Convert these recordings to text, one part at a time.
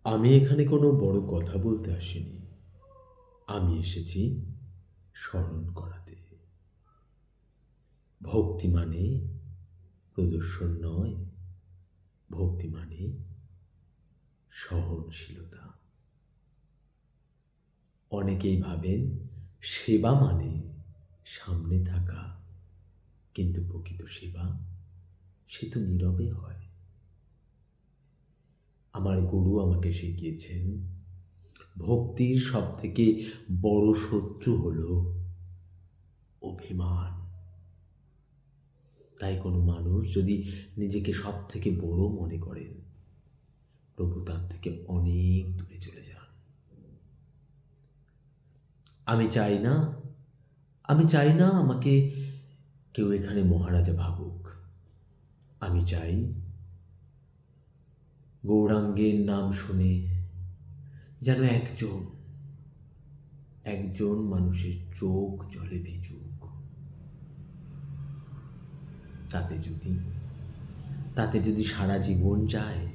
আমি এখানে কোনো বড় কথা বলতে আসিনি। আমি এসেছি স্মরণ করাতে। ভক্তি মানে প্রদর্শন নয়, ভক্তি মানে সহনশীলতা। অনেকেই ভাবেন সেবা মানে সামনে থাকা, কিন্তু প্রকৃত সেবা সে তো নীরবে হয়। আমার গুরু আমাকে শিখিয়েছেন ভক্তির সবথেকে বড় শত্রু হলো অভিমান। তাই কোনো মানুষ যদি নিজেকে সবথেকে বড় মনে করেন, প্রভু তার থেকে অনেক দূরে চলে যান। আমি চাই না আমি চাই না আমাকে কেউ এখানে মহারাজা ভাবুক। আমি চাই গৌরাঙ্গের নাম শুনে যেন একজন মানুষের চোখ জলে ভিজুক। তাতে যদি তাতে যদি সারা জীবন যায়,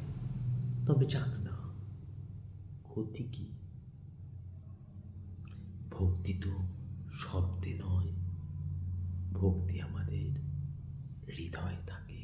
তবে যাক না, ক্ষতি কি? ভক্তি তো শব্দে নয়, ভক্তি আমাদের হৃদয়ে থাকে।